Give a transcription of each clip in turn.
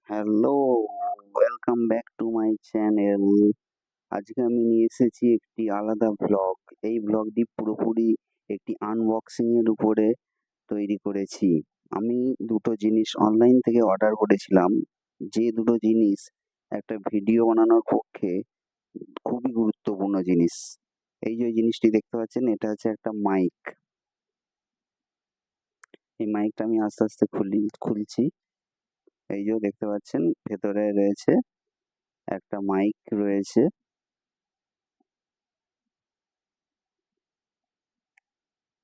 Hello, welcome back to my channel. আজকে আমি নিয়ে এসেছি একটি আলাদা ব্লগ। এই ব্লগটি পুরোপুরি একটি আনবক্সিং এর উপরে তৈরি করেছি। আমি দুটো জিনিস অনলাইন থেকে অর্ডার করেছিলাম, যে দুটো জিনিস একটা ভিডিও বানানোর পক্ষে খুবই গুরুত্বপূর্ণ জিনিস। এই যে জিনিসটি দেখতে পাচ্ছেন, এটা হচ্ছে একটা মাইক। এই মাইকটা আমি আস্তে আস্তে খুলছি। এই যে দেখতে পাচ্ছেন, ভেতরে রয়েছে একটা মাইক রয়েছে,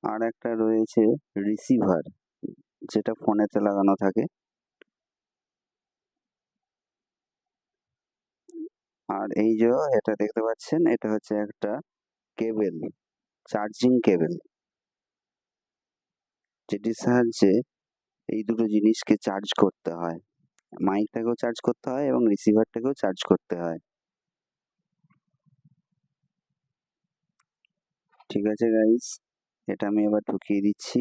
আর একটা রয়েছে রিসিভার, যেটা ফোনেতে লাগানো থাকে। আর এই যে এটা দেখতে পাচ্ছেন, এটা হচ্ছে একটা কেবেল, চার্জিং কেবেল, যেটির সাহায্যে এই দুটো জিনিসকে চার্জ করতে হয়। মাইকটাকেও চার্জ করতে হয় এবং রিসিভারটাকেও চার্জ করতে হয়। ঠিক আছে গাইস, এটা আমি এবার ঢুকিয়ে দিচ্ছি।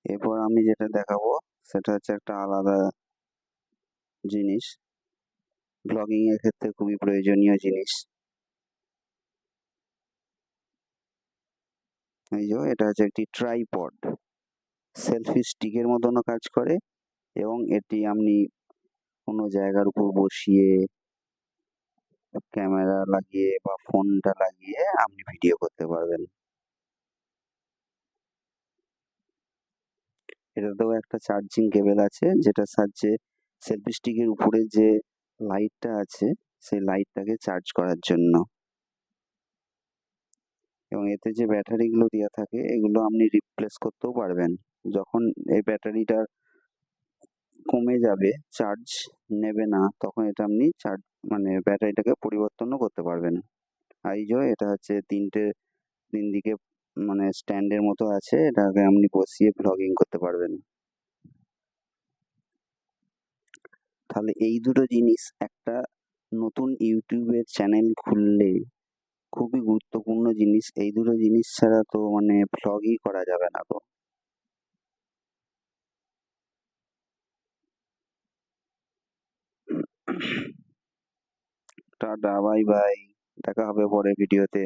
এরপর আমি যেটা দেখাবো সেটা হচ্ছে একটা আলাদা জিনিস, ব্লগিং এর ক্ষেত্রে খুবই প্রয়োজনীয় জিনিস। এই যে এটা হচ্ছে একটি ট্রাইপড, সেলফি স্টিকের মতনও কাজ করে, এবং এটি আপনি কোনো জায়গার উপর বসিয়ে ক্যামেরা লাগিয়ে বা ফোনটা লাগিয়ে আপনি ভিডিও করতে পারবেন। এটাতেও একটা চার্জিং কেবল আছে, যেটার সাহায্যে সেলফি স্টিকের উপরে যে লাইটটা আছে সেই লাইটটাকে চার্জ করার জন্য। এবং এতে যে ব্যাটারিগুলো দেওয়া থাকে এগুলো আপনি রিপ্লেস করতেও পারবেন। যখন এই ব্যাটারিটা কমে যাবে, চার্জ নেবে না, তখন এটা আপনি চার্জ মানে ব্যাটারিটাকে পরিবর্তনও করতে পারবেন। আর এই যে এটা হচ্ছে তিন দিকে মানে স্ট্যান্ডের মতো আছে, এটাকে আপনি বসিয়ে ভ্লগিং করতে পারবেন। তাহলে এই দুটো জিনিস একটা নতুন ইউটিউবের চ্যানেল খুললে খুবই গুরুত্বপূর্ণ জিনিস। এই দুটো জিনিস ছাড়া তো মানে ভ্লগই করা যাবে না গো। টাটা, বাই বাই, দেখা হবে পরের ভিডিওতে।